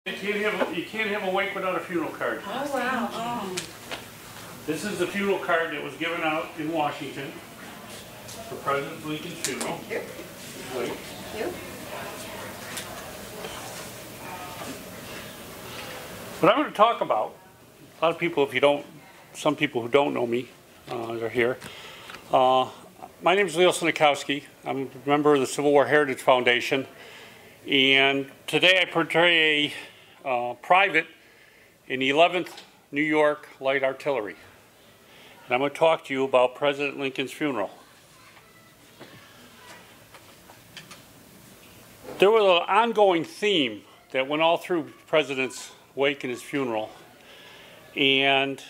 You can't have a wake without a funeral card. Oh, wow. Oh. This is the funeral card that was given out in Washington for President Lincoln's funeral. Here. Wait. Here. What I'm going to talk about, a lot of people, some people who don't know me are here. My name is Leo Sinikowski. I'm a member of the Civil War Heritage Foundation. And today I portray a private in the 11th New York Light Artillery. And I'm going to talk to you about President Lincoln's funeral. There was an ongoing theme that went all through the President's wake and his funeral. And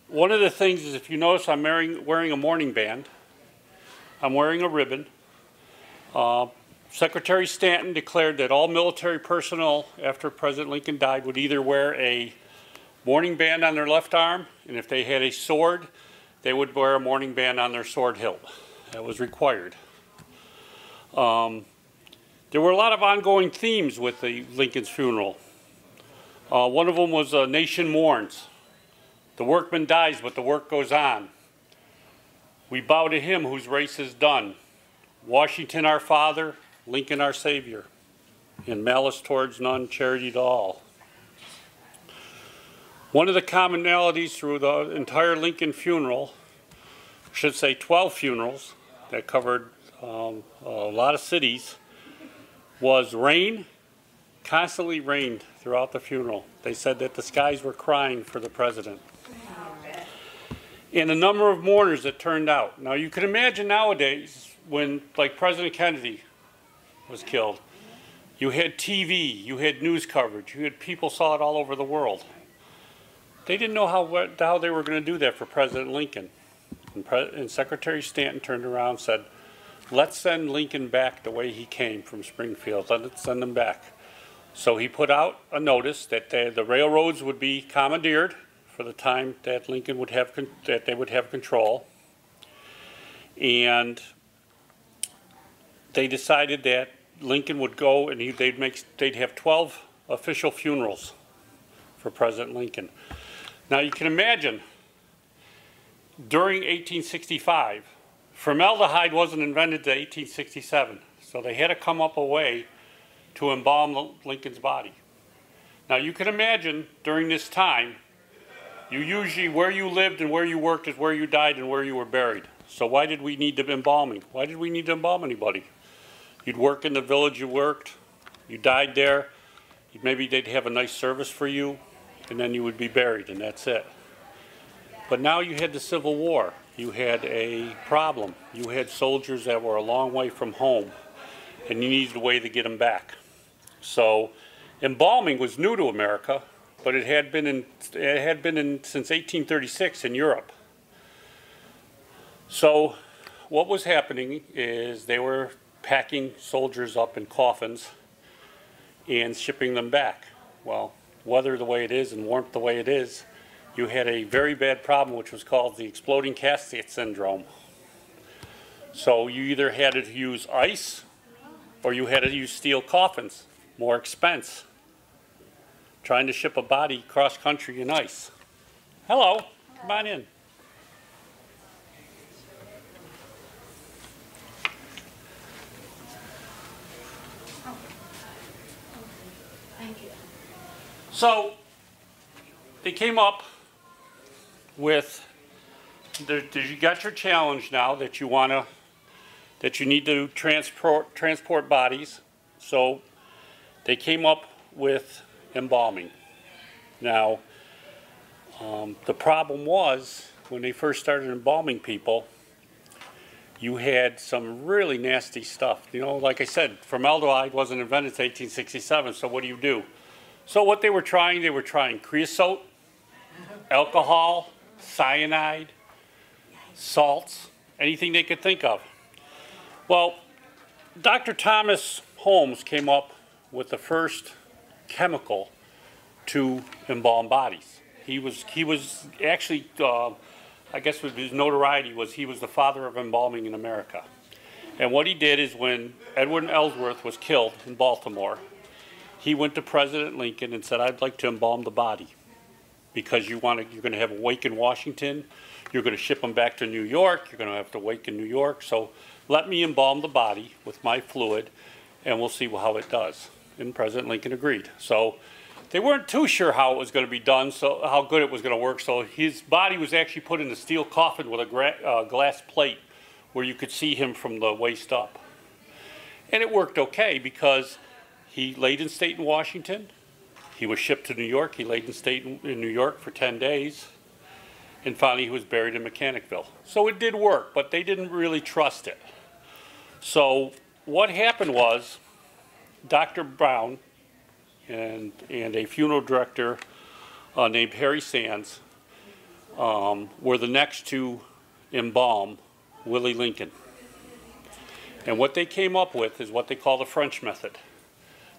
one of the things is, if you notice, I'm wearing a mourning band. I'm wearing a ribbon. Secretary Stanton declared that all military personnel after President Lincoln died would either wear a mourning band on their left arm, and if they had a sword, they would wear a mourning band on their sword hilt. That was required. There were a lot of ongoing themes with the Lincoln's funeral. One of them was "A Nation Mourns." The workman dies, but the work goes on. We bow to him whose race is done. Washington our father, Lincoln our savior. And malice towards none, charity to all. One of the commonalities through the entire Lincoln funeral, I should say 12 funerals that covered a lot of cities, was rain. Constantly rained throughout the funeral. They said that the skies were crying for the president. And the number of mourners that turned out. Now you can imagine nowadays when, like, President Kennedy was killed, you had TV, you had news coverage, you had people saw it all over the world. They didn't know how they were going to do that for President Lincoln. And Secretary Stanton turned around and said, let's send Lincoln back the way he came from Springfield. Let's send him back. So he put out a notice that the railroads would be commandeered for the time that Lincoln would have they would have control, and they decided that Lincoln would go and they'd have 12 official funerals for President Lincoln. Now you can imagine, during 1865, formaldehyde wasn't invented until 1867, so they had to come up a way to embalm Lincoln's body. Now you can imagine during this time, you usually, where you lived and where you worked is where you died and where you were buried. So why did we need the embalming? Why did we need to embalm anybody? You'd work in the village you worked, you died there, maybe they'd have a nice service for you, and then you would be buried, and that's it. But now you had the Civil War. You had a problem. You had soldiers that were a long way from home, and you needed a way to get them back. So embalming was new to America, but it had been since 1836 in Europe. So what was happening is they were packing soldiers up in coffins and shipping them back. Well, weather the way it is and warmth the way it is, you had a very bad problem which was called the exploding casket syndrome. So you either had to use ice or you had to use steel coffins, more expense. Trying to ship a body cross country in ice. Hello, come on in. Thank you. So they came up with, you got your challenge now that you need to transport bodies. So they came up with embalming. Now, the problem was, when they first started embalming people, you had some really nasty stuff. You know, like I said, formaldehyde wasn't invented until 1867, so what do? So what they were trying creosote, alcohol, cyanide, salts, anything they could think of. Well, Dr. Thomas Holmes came up with the first chemical to embalm bodies. He was actually, I guess with his notoriety, he was the father of embalming in America. And what he did is, when Edward Ellsworth was killed in Baltimore, he went to President Lincoln and said, I'd like to embalm the body because you're going to have a wake in Washington. You're going to ship him back to New York. You're going to have to wake in New York. So let me embalm the body with my fluid, and we'll see how it does. And President Lincoln agreed. So they weren't too sure how it was going to be done, so how good it was going to work. So his body was actually put in a steel coffin with a glass plate where you could see him from the waist up. And it worked okay because he laid in state in Washington. He was shipped to New York. He laid in state in New York for 10 days. And finally, he was buried in Mechanicville. So it did work, but they didn't really trust it. So what happened was Dr. Brown and a funeral director named Harry Sands were the next to embalm Willie Lincoln. And what they came up with is what they call the French method.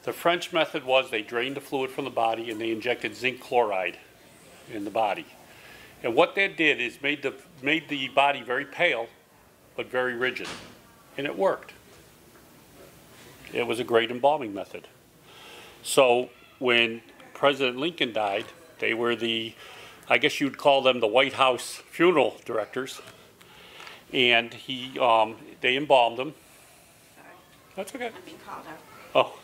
The French method was they drained the fluid from the body and they injected zinc chloride in the body. And what that did is made the body very pale, but very rigid. And it worked. It was a great embalming method. So when President Lincoln died, they were I guess you'd call them the White House funeral directors. And they embalmed him. Sorry, That's okay. I'm being called out. Oh.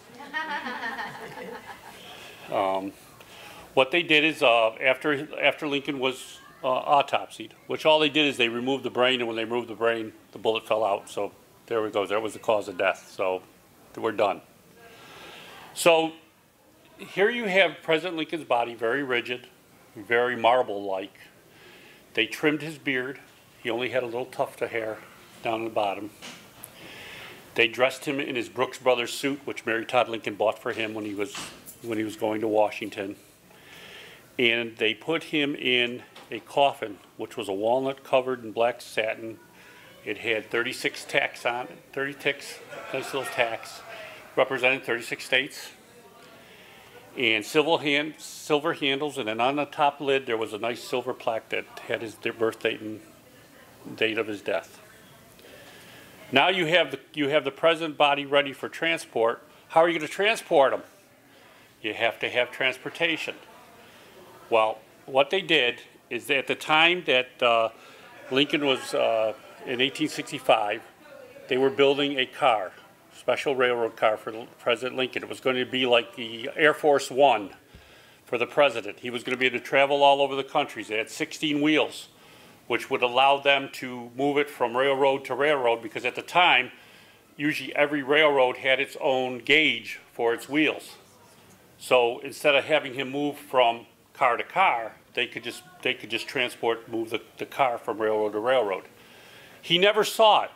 What they did is after Lincoln was autopsied, which all they did is they removed the brain, and when they removed the brain, the bullet fell out. So there we go. That was the cause of death. So we're done. So here you have President Lincoln's body, very rigid, very marble-like. They trimmed his beard. He only had a little tuft of hair down the bottom. They dressed him in his Brooks Brothers suit, which Mary Todd Lincoln bought for him when he was going to Washington. And they put him in a coffin, which was a walnut covered in black satin. It had 36 tacks on it, 36 nice little tacks, representing 36 states. And silver handles, and then on the top lid there was a nice silver plaque that had his birth date and date of his death. Now you have the president's body ready for transport. How are you going to transport him? You have to have transportation. Well, what they did is that at the time that Lincoln was in 1865, they were building a car, special railroad car for President Lincoln. It was going to be like the Air Force One for the president. He was going to be able to travel all over the country. They had 16 wheels, which would allow them to move it from railroad to railroad, because at the time, usually every railroad had its own gauge for its wheels. So instead of having him move from car to car, they could just move the car from railroad to railroad. He never saw it.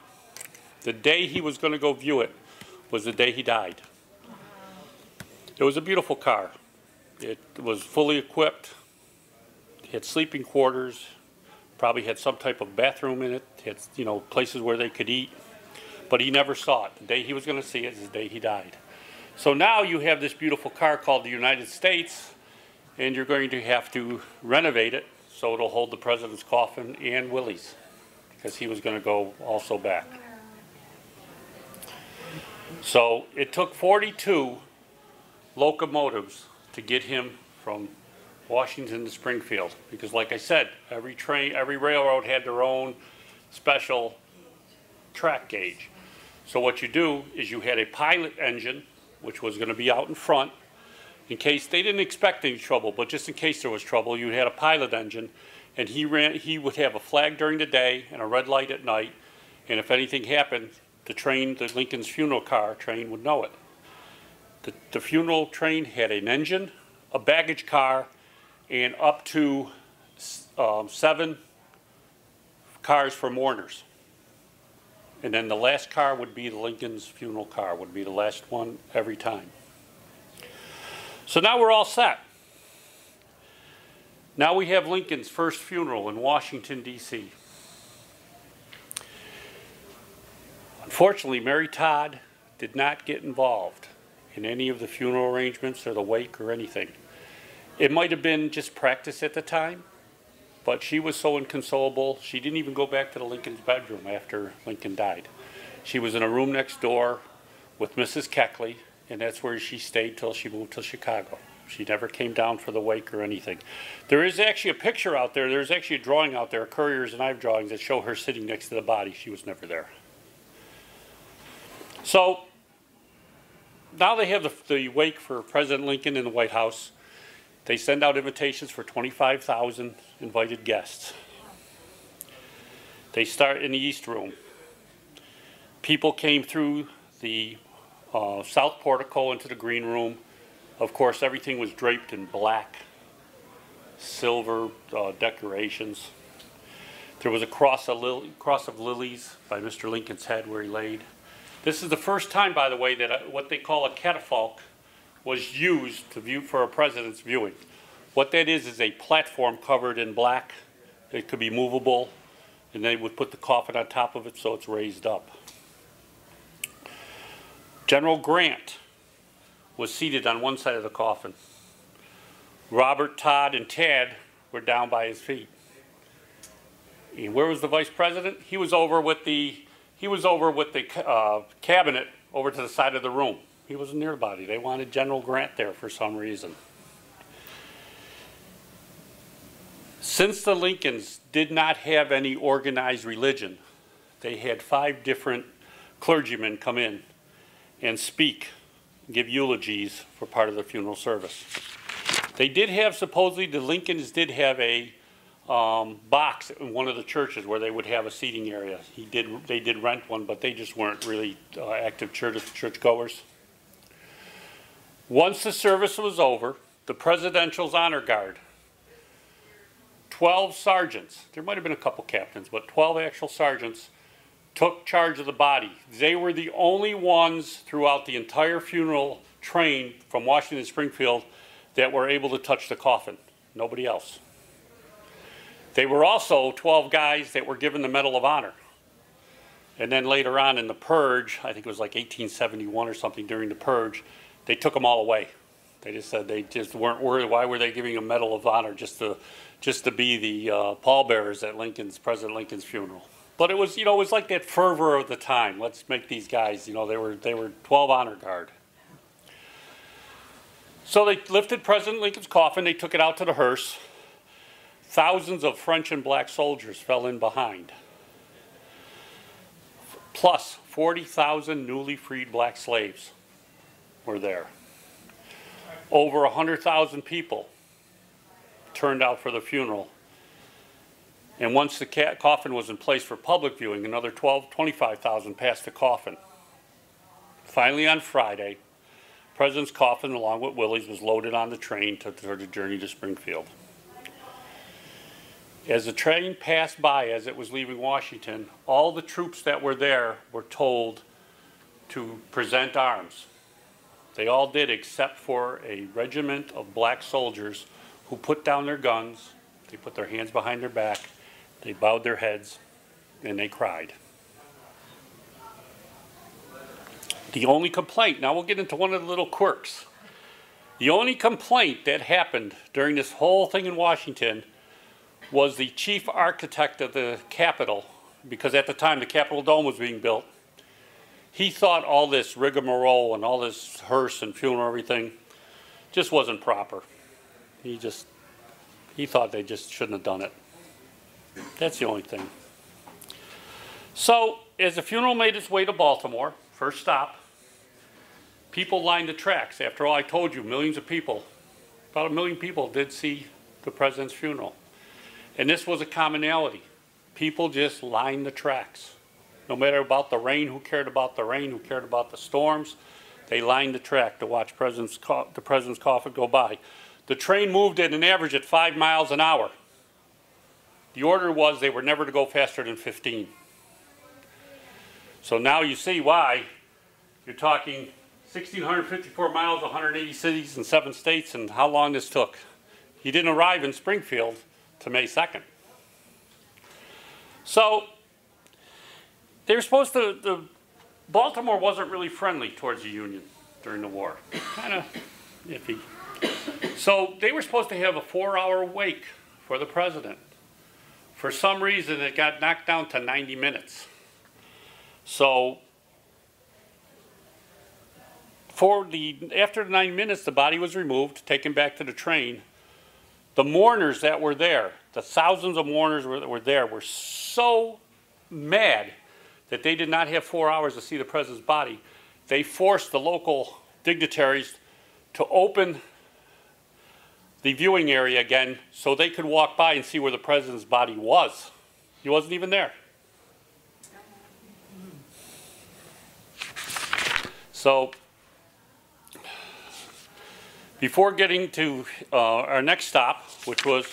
The day he was going to go view it was the day he died. It was a beautiful car. It was fully equipped. It had sleeping quarters. Probably had some type of bathroom in it. Had, places where they could eat. But he never saw it. The day he was going to see it is the day he died. So now you have this beautiful car called the United States, and you're going to have to renovate it so it'll hold the president's coffin and Willie's, because he was going to go also back. So it took 42 locomotives to get him from Washington to Springfield, because like I said, every railroad had their own special track gauge. So what you do is you had a pilot engine, which was going to be out in front in case they didn't expect any trouble, but just in case there was trouble, you had a pilot engine, and he would have a flag during the day and a red light at night, and if anything happened, the Lincoln's funeral car train would know it. The funeral train had an engine, a baggage car, and up to 7 cars for mourners. And then the last car would be the Lincoln's funeral car, would be the last one every time. So now we're all set. Now we have Lincoln's first funeral in Washington, D.C. Unfortunately, Mary Todd did not get involved in any of the funeral arrangements or the wake or anything. It might have been just practice at the time, but she was so inconsolable, she didn't even go back to the Lincoln's bedroom after Lincoln died. She was in a room next door with Mrs. Keckley, and that's where she stayed till she moved to Chicago. She never came down for the wake or anything. There is actually a picture out there, there's actually a drawing out there, Currier's and Ive drawings that show her sitting next to the body. She was never there. So, now they have the wake for President Lincoln in the White House. They send out invitations for 25,000 invited guests. They start in the East Room. People came through the South Portico into the Green Room. Of course, everything was draped in black, silver decorations. There was a cross of lilies by Mr. Lincoln's head where he laid. This is the first time, by the way, that what they call a catafalque was used to view for a president's viewing. What that is a platform covered in black. It could be movable, and they would put the coffin on top of it so it's raised up. General Grant was seated on one side of the coffin. Robert, Todd, and Tad were down by his feet. And where was the vice president? He was over with the cabinet over to the side of the room. He wasn't near the body. They wanted General Grant there for some reason. Since the Lincolns did not have any organized religion, they had 5 different clergymen come in and speak, give eulogies for part of the funeral service. They did have, supposedly, the Lincolns did have a box in one of the churches where they would have a seating area. They did rent one, but they just weren't really active churchgoers. Once the service was over, the Presidential's Honor Guard, 12 sergeants, there might have been a couple captains, but 12 actual sergeants took charge of the body. They were the only ones throughout the entire funeral train from Washington to Springfield that were able to touch the coffin. Nobody else. They were also 12 guys that were given the Medal of Honor. And then later on in the Purge, I think it was like 1871 or something during the Purge, they took them all away. They just said they just weren't worried. Why were they giving a Medal of Honor just to be the pallbearers at President Lincoln's funeral? But it was, it was like that fervor of the time. Let's make these guys, they were 12 honor guard. So they lifted President Lincoln's coffin. They took it out to the hearse. Thousands of French and black soldiers fell in behind. Plus 40,000 newly freed black slaves were there. Over 100,000 people turned out for the funeral. And once the coffin was in place for public viewing, another 25,000 passed the coffin. Finally, on Friday, the President's coffin, along with Willie's, was loaded on the train for the journey to Springfield. As the train passed by, as it was leaving Washington, all the troops that were there were told to present arms. They all did, except for a regiment of black soldiers who put down their guns, they put their hands behind their back, they bowed their heads, and they cried. The only complaint, now we'll get into one of the little quirks. The only complaint that happened during this whole thing in Washington was the chief architect of the Capitol, because at the time the Capitol Dome was being built. He thought all this rigmarole and all this hearse and funeral and everything just wasn't proper. He thought they just shouldn't have done it. That's the only thing. So, as the funeral made its way to Baltimore, first stop, people lined the tracks. After all, I told you, millions of people, about 1 million people did see the president's funeral. And this was a commonality. People just lined the tracks. No matter about the rain, who cared about the rain, who cared about the storms, they lined the track to watch the president's coffin go by. The train moved at an average at 5 miles an hour. The order was they were never to go faster than 15. So now you see why you're talking 1,654 miles, 180 cities and 7 states, and how long this took. He didn't arrive in Springfield to May 2nd. So they were supposed to, Baltimore wasn't really friendly towards the Union during the war. Kind of iffy. So they were supposed to have a 4-hour wake for the president. For some reason, it got knocked down to 90 minutes. So After the 9 minutes, the body was removed, taken back to the train. The mourners that were there, the thousands of mourners that were there, were so mad that they did not have 4 hours to see the president's body. They forced the local dignitaries to open the viewing area again so they could walk by and see where the president's body was. He wasn't even there. So, before getting to our next stop, which was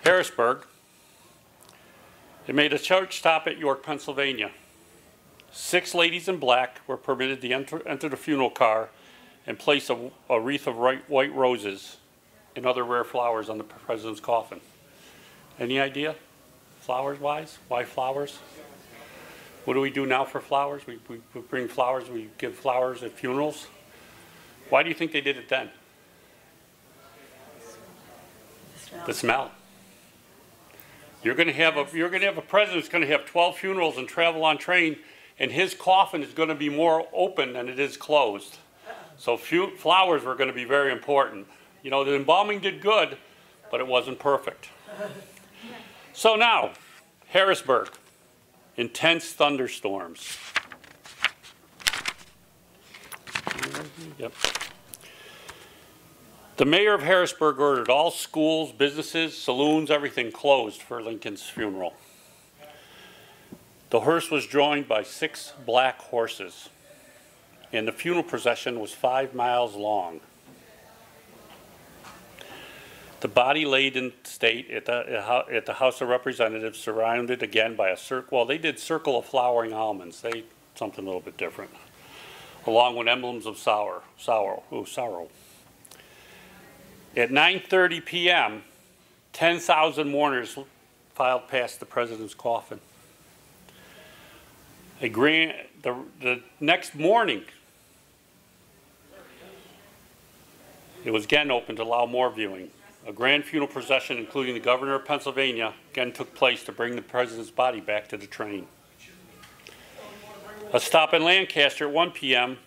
Harrisburg, they made a short stop at York, Pennsylvania. 6 ladies in black were permitted to enter the funeral car and place a wreath of white roses and other rare flowers on the president's coffin. Any idea, flowers-wise? Why flowers? What do we do now for flowers? We bring flowers, we give flowers at funerals. Why do you think they did it then? The smell. You're going to have a president who's going to have 12 funerals and travel on train, and his coffin is going to be more open than it is closed. So flowers were going to be very important. You know, the embalming did good, but it wasn't perfect. So now, Harrisburg, intense thunderstorms. Yep. The mayor of Harrisburg ordered all schools, businesses, saloons, everything closed for Lincoln's funeral. The hearse was joined by 6 black horses, and the funeral procession was 5 miles long. The body laid in state at the House of Representatives, surrounded again by a circle. Well, they did circle of flowering almonds. Something a little bit different, along with emblems of sorrow. At 9:30 p.m., 10,000 mourners filed past the president's coffin. The next morning, it was again open to allow more viewing. A grand funeral procession, including the governor of Pennsylvania, again took place to bring the president's body back to the train. A stop in Lancaster at 1 p.m.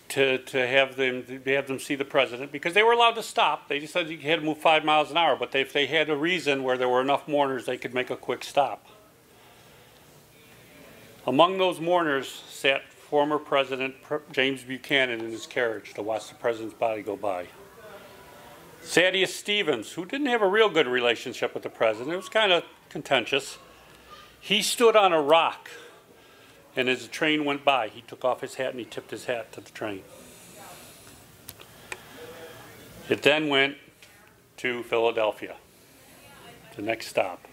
to have them see the president, because they were allowed to stop. They just said you had to move 5 miles an hour, but if they had a reason where there were enough mourners, they could make a quick stop. Among those mourners sat former President James Buchanan in his carriage to watch the president's body go by. Thaddeus Stevens, who didn't have a real good relationship with the president, it was kind of contentious, he stood on a rock, and as the train went by, he took off his hat and he tipped his hat to the train. It then went to Philadelphia, the next stop.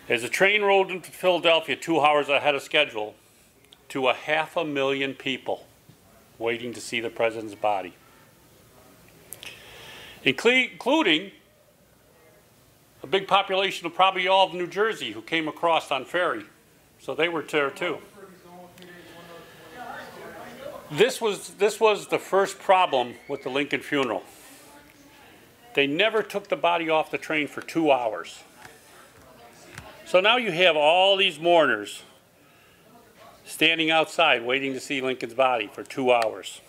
As the train rolled into Philadelphia 2 hours ahead of schedule, to 500,000 people waiting to see the president's body, including a big population of probably all of New Jersey who came across on ferry. So they were there too. This was the first problem with the Lincoln funeral. They never took the body off the train for 2 hours. So now you have all these mourners standing outside waiting to see Lincoln's body for 2 hours.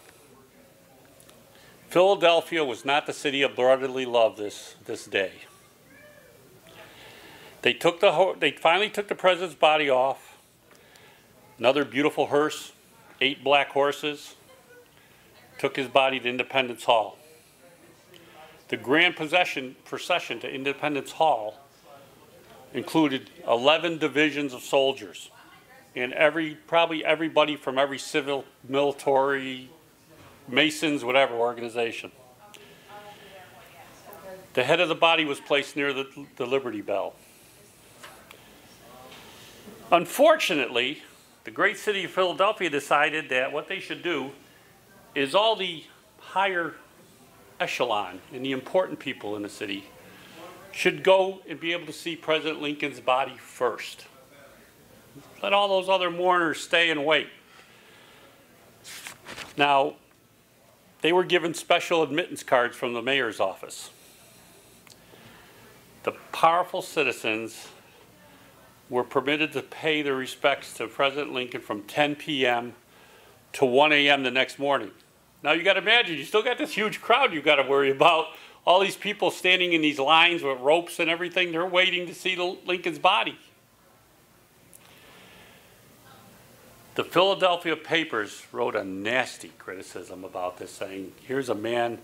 Philadelphia was not the city of brotherly love this day. They finally took the president's body off. Another beautiful hearse, 8 black horses, took his body to Independence Hall. The grand procession to Independence Hall included 11 divisions of soldiers and probably everybody from every civil, military, Masons, whatever organization. The head of the body was placed near the Liberty Bell. Unfortunately, the great city of Philadelphia decided that what they should do is all the higher echelon and the important people in the city should go and be able to see President Lincoln's body first. Let all those other mourners stay and wait. Now, they were given special admittance cards from the mayor's office. The powerful citizens were permitted to pay their respects to President Lincoln from 10 p.m. to 1 a.m. the next morning. Now you got to imagine, you still got this huge crowd you got to worry about. All these people standing in these lines with ropes and everything, they're waiting to see Lincoln's body. The Philadelphia papers wrote a nasty criticism about this, saying, here's a man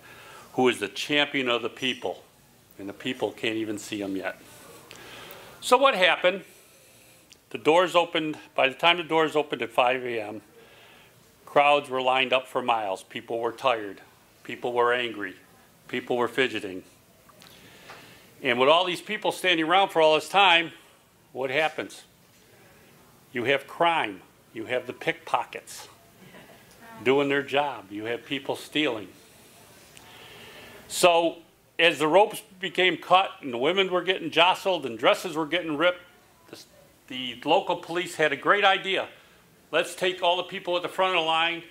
who is the champion of the people, and the people can't even see him yet. So what happened? The doors opened, by the time the doors opened at 5 a.m., crowds were lined up for miles. People were tired. People were angry. People were fidgeting. And with all these people standing around for all this time, what happens? You have crime. You have the pickpockets doing their job. You have people stealing. So as the ropes became cut and the women were getting jostled and dresses were getting ripped, the local police had a great idea. Let's take all the people at the front of the line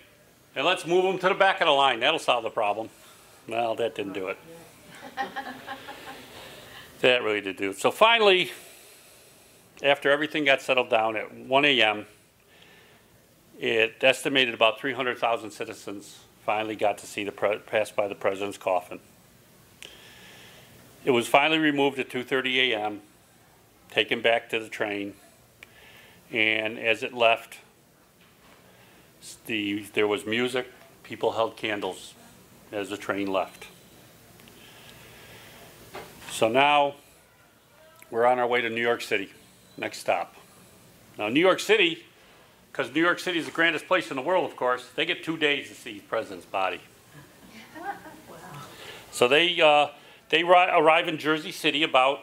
and let's move them to the back of the line. That'll solve the problem. Well, that didn't do it. That really did do it. So finally, after everything got settled down at 1 a.m., it estimated about 300,000 citizens finally got to see pass by the president's coffin. It was finally removed at 2:30 a.m., taken back to the train, and as it left, there was music, people held candles as the train left. So now we're on our way to New York City, next stop. Now New York City, because New York City is the grandest place in the world, of course, they get 2 days to see the president's body. So they arrive in Jersey City about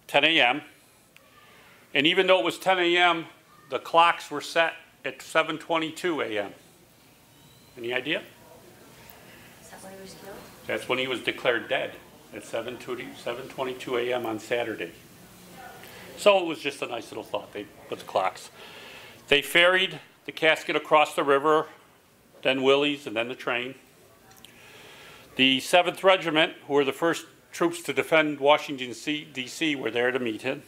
10 a.m. And even though it was 10 a.m., the clocks were set at 7:22 a.m. Any idea? Is that when he was killed? That's when he was declared dead, at 7:22 a.m. on Saturday. So it was just a nice little thought, they put the clocks. They ferried the casket across the river, then Willys, and then the train. The 7th Regiment, who were the first troops to defend Washington, D.C., were there to meet him.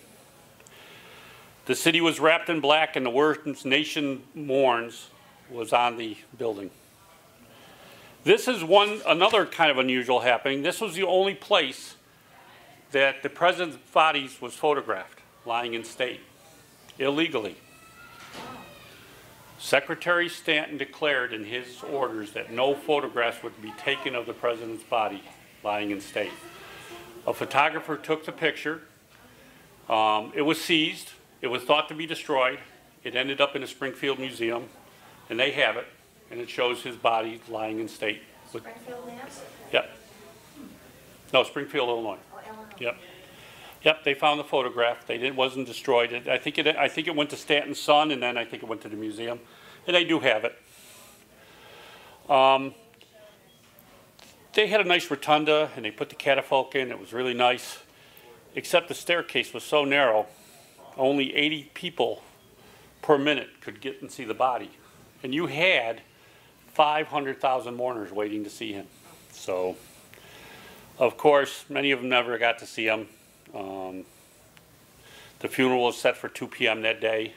The city was wrapped in black, and the words "Nation Mourns" was on the building. This is another kind of unusual happening. This was the only place that the president's body was photographed, lying in state, illegally. Secretary Stanton declared in his orders that no photographs would be taken of the president's body lying in state. A photographer took the picture. It was seized. It was thought to be destroyed. It ended up in the Springfield Museum, and they have it, and it shows his body lying in state. Springfield, Mass? Yep. No, Springfield, Illinois. Oh, Illinois. Yep. Yep, they found the photograph. It wasn't destroyed. I think it went to Stanton's son, and then I think it went to the museum. And they do have it. They had a nice rotunda, and they put the catafalque in. It was really nice, except the staircase was so narrow, only 80 people per minute could get and see the body. And you had 500,000 mourners waiting to see him. So, of course, many of them never got to see him. The funeral was set for 2 p.m. that day.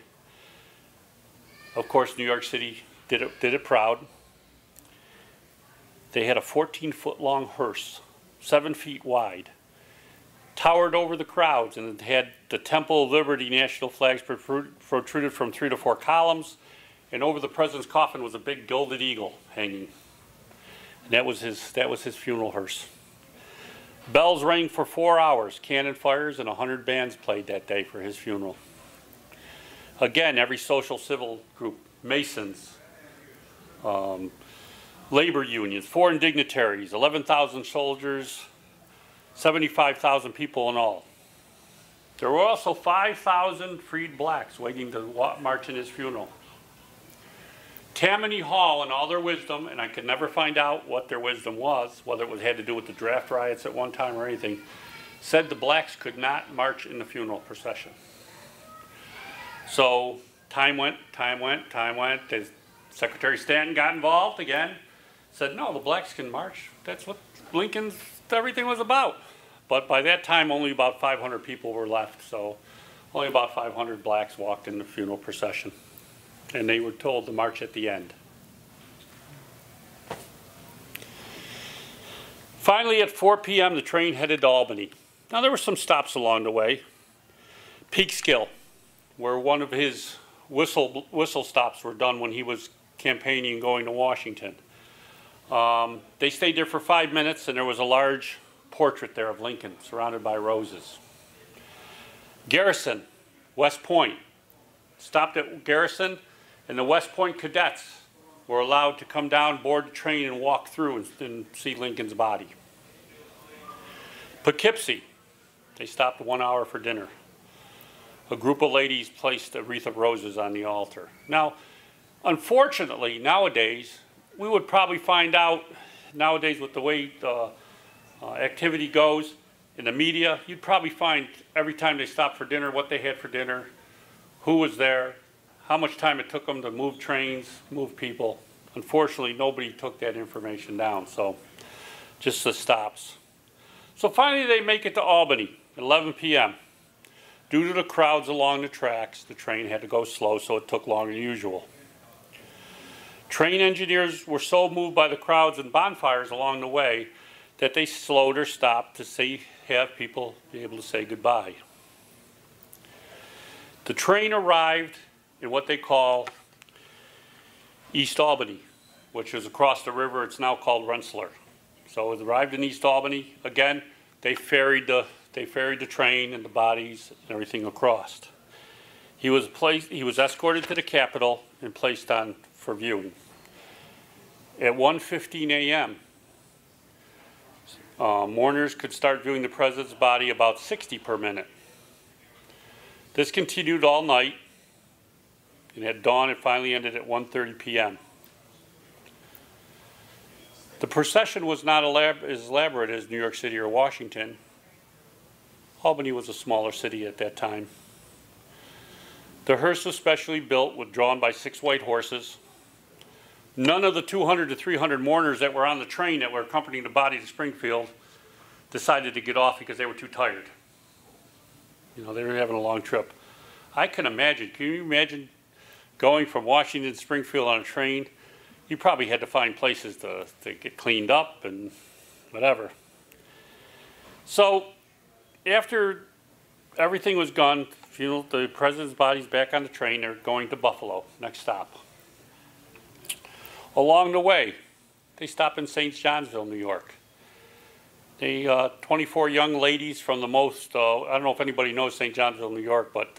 Of course, New York City did it proud. They had a 14-foot-long hearse, 7 feet wide, towered over the crowds, and it had the Temple of Liberty national flags protruded from 3 to 4 columns, and over the president's coffin was a big gilded eagle hanging. And that was his funeral hearse. Bells rang for 4 hours, cannon fires, and 100 bands played that day for his funeral. Again, every social civil group, Masons, labor unions, foreign dignitaries, 11,000 soldiers, 75,000 people in all. There were also 5,000 freed blacks waiting to march in his funeral. Tammany Hall, in all their wisdom, and I could never find out what their wisdom was, whether it had to do with the draft riots at one time or anything, said the blacks could not march in the funeral procession. So time went. As Secretary Stanton got involved again, said, no, the blacks can march. That's what everything was about. But by that time, only about 500 people were left. So Only about 500 blacks walked in the funeral procession, and they were told to march at the end. Finally, at 4 p.m., the train headed to Albany. Now, there were some stops along the way. Peekskill, where one of his whistle stops were done when he was campaigning and going to Washington. They stayed there for 5 minutes, and there was a large portrait there of Lincoln surrounded by roses. Garrison, West Point, stopped at Garrison, and the West Point cadets were allowed to come down, board the train, and walk through and see Lincoln's body. Poughkeepsie, they stopped 1 hour for dinner. A group of ladies placed a wreath of roses on the altar. Now, unfortunately, nowadays, we would probably find out, nowadays with the way activity goes in the media, you'd probably find every time they stopped for dinner what they had for dinner, who was there, how much time it took them to move trains, move people. Unfortunately, nobody took that information down, so just the stops. So finally, they make it to Albany at 11 p.m. Due to the crowds along the tracks, the train had to go slow, so it took longer than usual. Train engineers were so moved by the crowds and bonfires along the way that they slowed or stopped to have people be able to say goodbye. The train arrived in what they call East Albany, which is across the river. It's now called Rensselaer. So it arrived in East Albany. Again, they ferried the train and the bodies and everything across. He was escorted to the Capitol and placed on for viewing. At 1:15 a.m., mourners could start viewing the president's body about 60 per minute. This continued all night, and at dawn it finally ended at 1:30 p.m. The procession was not as elaborate as New York City or Washington. Albany was a smaller city at that time. The hearse was specially built, drawn by 6 white horses. None of the 200 to 300 mourners that were on the train that were accompanying the body to Springfield decided to get off because they were too tired. You know, they were having a long trip. I can imagine, can you imagine going from Washington to Springfield on a train? You probably had to find places to get cleaned up and whatever. So after everything was gone, the president's body's back on the train. They're going to Buffalo, next stop. Along the way, they stop in St. Johnsville, New York. 24 young ladies from the most, I don't know if anybody knows St. Johnsville, New York, but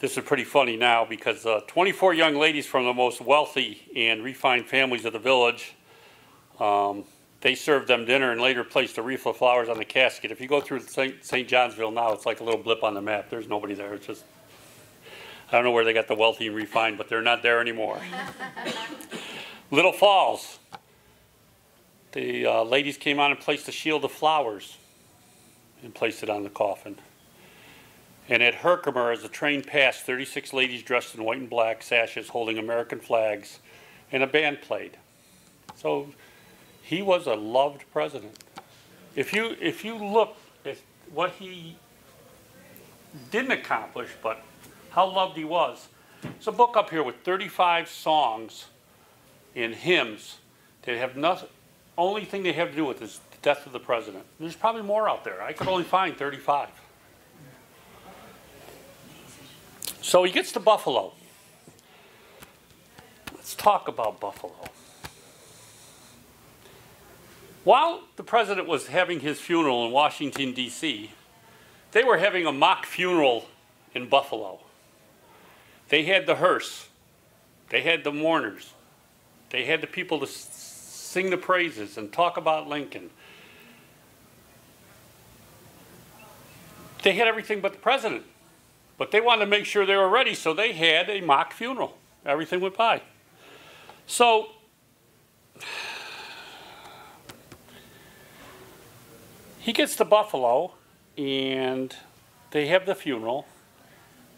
this is pretty funny now because 24 young ladies from the most wealthy and refined families of the village, they served them dinner and later placed a wreath of flowers on the casket. If you go through St. Johnsville now, it's like a little blip on the map. There's nobody there. It's just, I don't know where they got the wealthy and refined, but they're not there anymore. Little Falls. The ladies came on and placed a shield of flowers and placed it on the coffin. And at Herkimer, as the train passed, 36 ladies dressed in white and black sashes holding American flags, and a band played. So he was a loved president. If you look at what he didn't accomplish, but how loved he was, there's a book up here with 35 songs and hymns that have nothing. Only thing they have to do with is the death of the president. There's probably more out there. I could only find 35. So he gets to Buffalo. Let's talk about Buffalo. While the president was having his funeral in Washington, D.C., they were having a mock funeral in Buffalo. They had the hearse. They had the mourners. They had the people to sing the praises and talk about Lincoln. They had everything but the president. But they wanted to make sure they were ready, so they had a mock funeral. Everything went by. So he gets to Buffalo, and they have the funeral,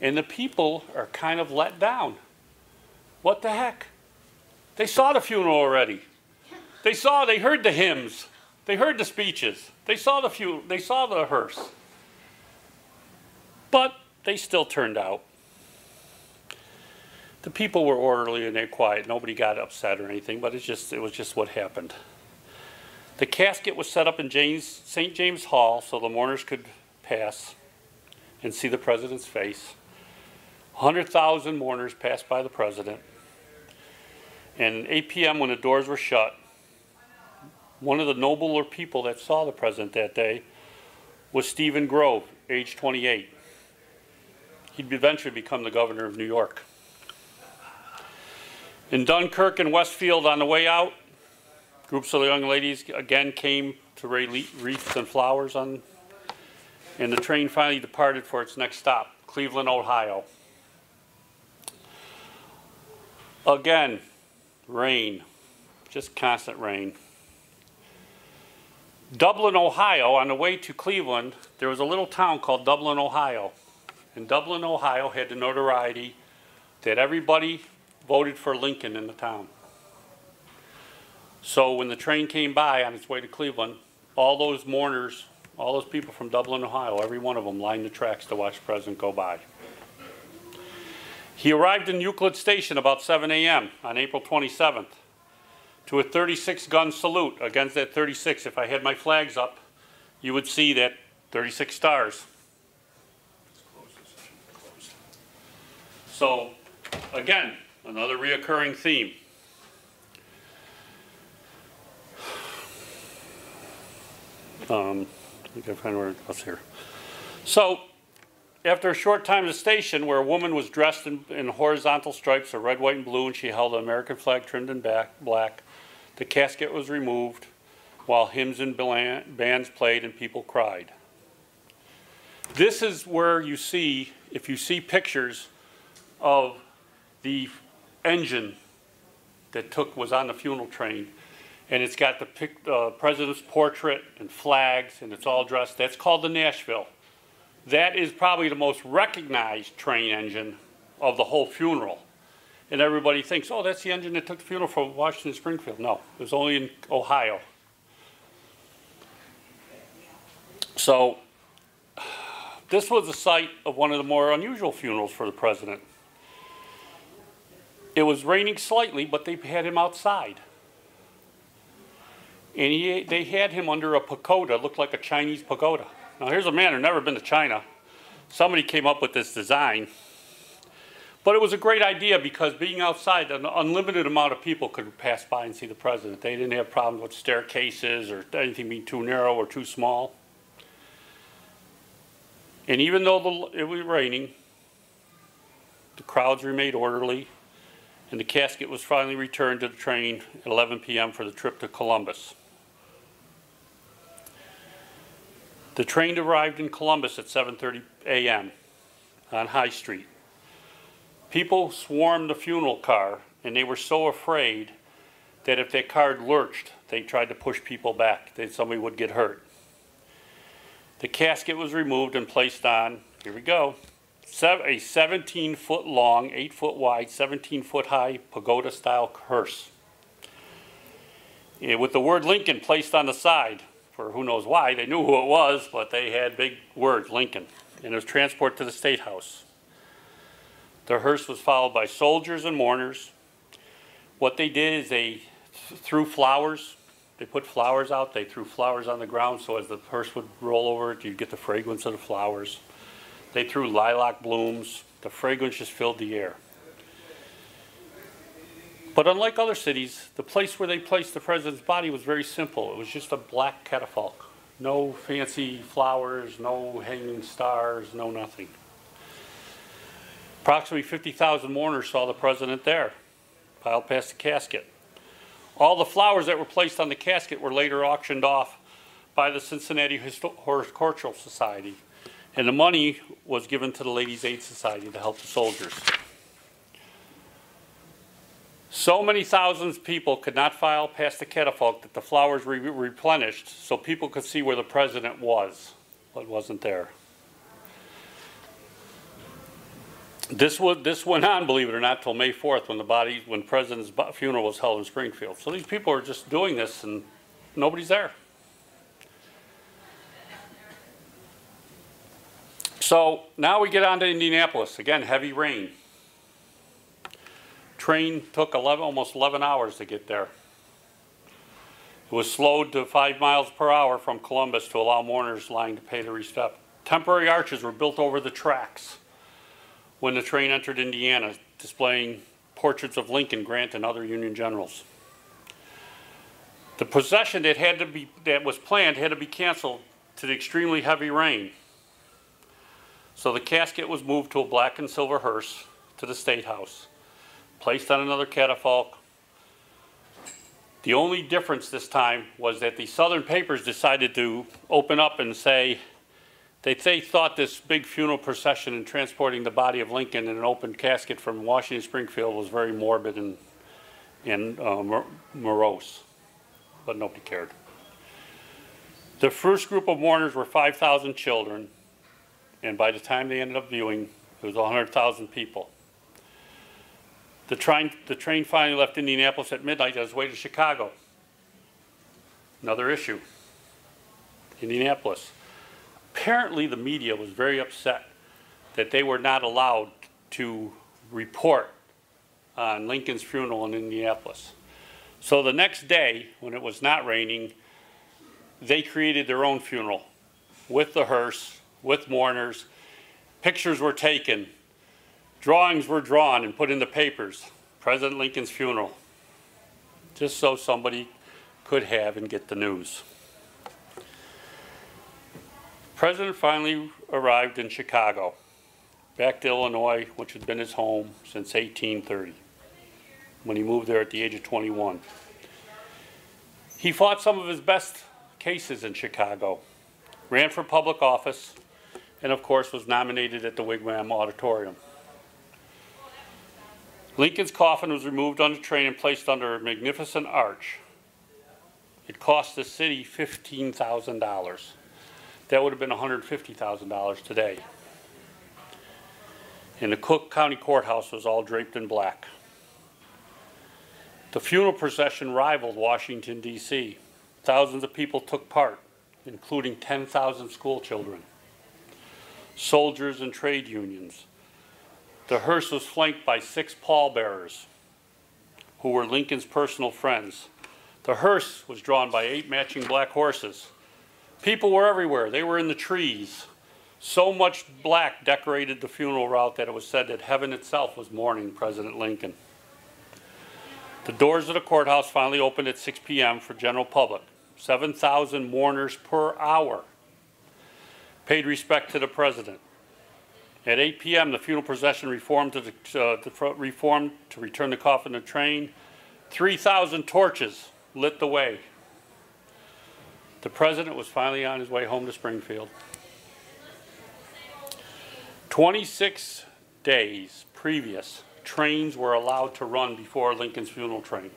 and the people are kind of let down. What the heck? They saw the funeral already. They heard the hymns. They heard the speeches. They saw the hearse. But they still turned out. The people were orderly and they're quiet. Nobody got upset or anything, but it was just what happened. The casket was set up in St. James Hall so the mourners could pass and see the president's face. 100,000 mourners passed by the president. And at 8 p.m. when the doors were shut, one of the nobler people that saw the president that day was Stephen Grove, age 28. He'd eventually become the governor of New York. In Dunkirk and Westfield on the way out, groups of young ladies again came to lay wreaths and flowers on, and the train finally departed for its next stop, Cleveland, Ohio. Again, rain, just constant rain. Dublin, Ohio, on the way to Cleveland, there was a little town called Dublin, Ohio. And Dublin, Ohio had the notoriety that everybody voted for Lincoln in the town. So when the train came by on its way to Cleveland, all those mourners, all those people from Dublin, Ohio, every one of them lined the tracks to watch the president go by. He arrived in Euclid Station about 7 a.m. on April 27th to a 36-gun salute. Against that 36, if I had my flags up, you would see that 36 stars. So, again, another reoccurring theme. I think I find where it was here. So, after a short time at the station where a woman was dressed in horizontal stripes of red, white, and blue, and she held an American flag trimmed in black, the casket was removed while hymns and bands played and people cried. This is where you see, if you see pictures of the engine that was on the funeral train, and it's got the president's portrait and flags, and it's all dressed, that's called the Nashville. That is probably the most recognized train engine of the whole funeral. And everybody thinks, oh, that's the engine that took the funeral from Washington Springfield. No, it was only in Ohio. So this was the site of one of the more unusual funerals for the president. It was raining slightly, but they had him outside. And they had him under a pagoda, looked like a Chinese pagoda. Now here's a man who'd never been to China. Somebody came up with this design. But it was a great idea because being outside, an unlimited amount of people could pass by and see the president. They didn't have problems with staircases or anything being too narrow or too small. And even though it was raining, the crowds remained orderly, and the casket was finally returned to the train at 11 p.m. for the trip to Columbus. The train arrived in Columbus at 7:30 a.m. on High Street. People swarmed the funeral car, and they were so afraid that if that car lurched, they tried to push people back, that somebody would get hurt. The casket was removed and placed on, here we go, a 17-foot long, 8-foot wide, 17-foot high pagoda-style hearse, with the word Lincoln placed on the side. For who knows why, they knew who it was, but they had big words, Lincoln. And it was transported to the State House. The hearse was followed by soldiers and mourners. What they did is they threw flowers. They put flowers out. They threw flowers on the ground so as the hearse would roll over it, you'd get the fragrance of the flowers. They threw lilac blooms. The fragrance just filled the air. But unlike other cities, the place where they placed the president's body was very simple. It was just a black catafalque. No fancy flowers, no hanging stars, no nothing. Approximately 50,000 mourners saw the president there, piled past the casket. All the flowers that were placed on the casket were later auctioned off by the Cincinnati Horticultural Society, and the money was given to the Ladies' Aid Society to help the soldiers. So many thousands of people could not file past the catafalque that the flowers were replenished so people could see where the president was, but wasn't there. This went on, believe it or not, till May 4th when the president's funeral was held in Springfield. So these people are just doing this and nobody's there. So now we get on to Indianapolis. Again, heavy rain. Train took almost 11 hours to get there. It was slowed to 5 miles per hour from Columbus to allow mourners lying to pay their respect. Temporary arches were built over the tracks when the train entered Indiana, displaying portraits of Lincoln, Grant, and other Union generals. The procession that was planned had to be canceled to the extremely heavy rain. So the casket was moved to a black and silver hearse to the State House, placed on another catafalque. The only difference this time was that the Southern papers decided to open up and say that they thought this big funeral procession and transporting the body of Lincoln in an open casket from Washington Springfield was very morbid and morose, but nobody cared. The first group of mourners were 5,000 children, and by the time they ended up viewing, it was 100,000 people. The train finally left Indianapolis at midnight on its way to Chicago. Another issue. Indianapolis. Apparently the media was very upset that they were not allowed to report on Lincoln's funeral in Indianapolis. So the next day, when it was not raining, they created their own funeral with the hearse, with mourners. Pictures were taken. Drawings were drawn and put in the papers. President Lincoln's funeral. Just so somebody could have and get the news. The president finally arrived in Chicago, back to Illinois, which had been his home since 1830, when he moved there at the age of 21. He fought some of his best cases in Chicago, ran for public office, and of course was nominated at the Wigwam Auditorium. Lincoln's coffin was removed on the train and placed under a magnificent arch. It cost the city $15,000. That would have been $150,000 today. And the Cook County Courthouse was all draped in black. The funeral procession rivaled Washington, D.C. Thousands of people took part, including 10,000 school children, soldiers, and trade unions. The hearse was flanked by 6 pallbearers, who were Lincoln's personal friends. The hearse was drawn by 8 matching black horses. People were everywhere. They were in the trees. So much black decorated the funeral route that it was said that heaven itself was mourning President Lincoln. The doors of the courthouse finally opened at 6 p.m. for general public. 7,000 mourners per hour paid respect to the president. At 8 p.m., the funeral procession reformed to return the coffin to the train. 3,000 torches lit the way. The president was finally on his way home to Springfield. 26 days previous, trains were allowed to run before Lincoln's funeral train.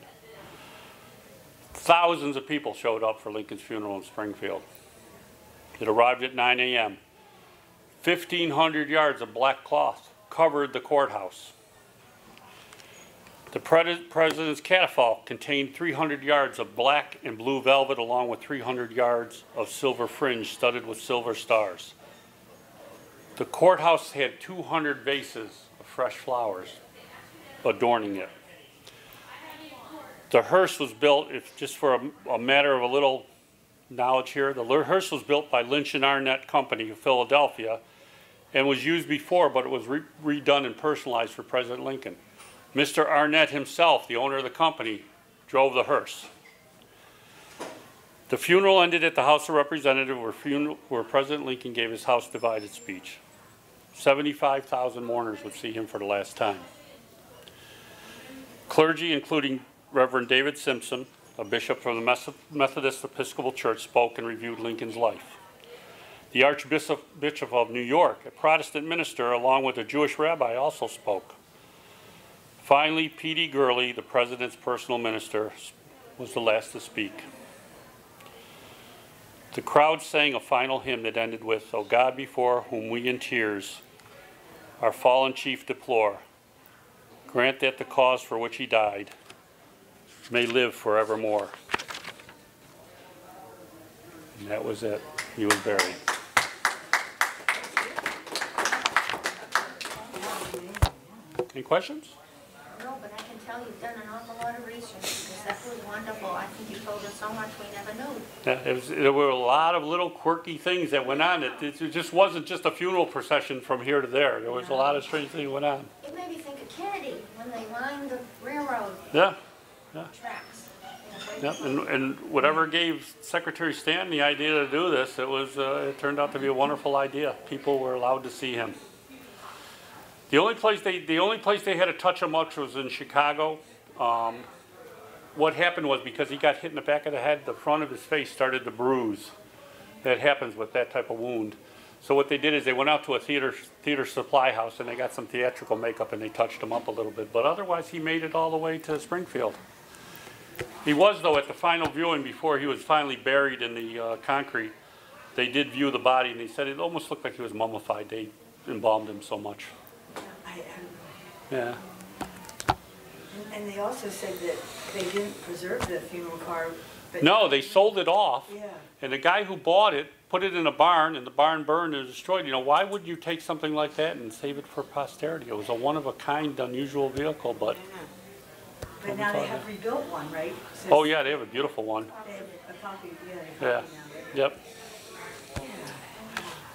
Thousands of people showed up for Lincoln's funeral in Springfield. It arrived at 9 a.m. 1,500 yards of black cloth covered the courthouse. The president's catafalque contained 300 yards of black and blue velvet along with 300 yards of silver fringe studded with silver stars. The courthouse had 200 vases of fresh flowers adorning it. The hearse was built, just for a matter of a little knowledge here, the hearse was built by Lynch and Arnett Company of Philadelphia and was used before, but it was redone and personalized for President Lincoln. Mr. Arnett himself, the owner of the company, drove the hearse. The funeral ended at the House of Representatives where President Lincoln gave his House divided speech. 75,000 mourners would see him for the last time. Clergy, including Reverend David Simpson, a bishop from the Methodist Episcopal Church, spoke and reviewed Lincoln's life. The Archbishop of New York, a Protestant minister, along with a Jewish rabbi, also spoke. Finally, P.D. Gurley, the president's personal minister, was the last to speak. The crowd sang a final hymn that ended with, "O God, before whom we in tears our fallen chief deplore, grant that the cause for which he died may live forevermore." And that was it. He was buried. Any questions? No, but I can tell you've done an awful lot of research because that was wonderful. I think you told us so much we never knew. Yeah, there were a lot of little quirky things that went on. It just wasn't just a funeral procession from here to there. There was a lot of strange things that went on. It made me think of Kennedy when they lined the railroad Yeah. tracks. Yep, and whatever gave Secretary Stanton the idea to do this, it turned out to be a wonderful idea. People were allowed to see him. The only place they had to touch him much was in Chicago. What happened was because he got hit in the back of the head, the front of his face started to bruise. That happens with that type of wound. So what they did is they went out to a theater supply house and they got some theatrical makeup and they touched him up a little bit. But otherwise, he made it all the way to Springfield. He was, though, at the final viewing before he was finally buried in the concrete. They did view the body and they said it almost looked like he was mummified. They embalmed him so much. Yeah. And they also said that they didn't preserve the funeral car. But No, they sold it off. Yeah. And the guy who bought it put it in a barn, and the barn burned and destroyed. You know, why would you take something like that and save it for posterity? It was a one-of-a-kind, unusual vehicle, but... I know. But now they have rebuilt one, right? Since Oh, yeah, they have a beautiful one. They have a copy, Yeah. now. Yep.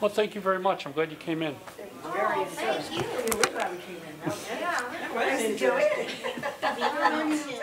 Well, thank you very much. I'm glad you came in. Oh, thank you. We're glad we came in. Yeah. I enjoyed it. Be around soon.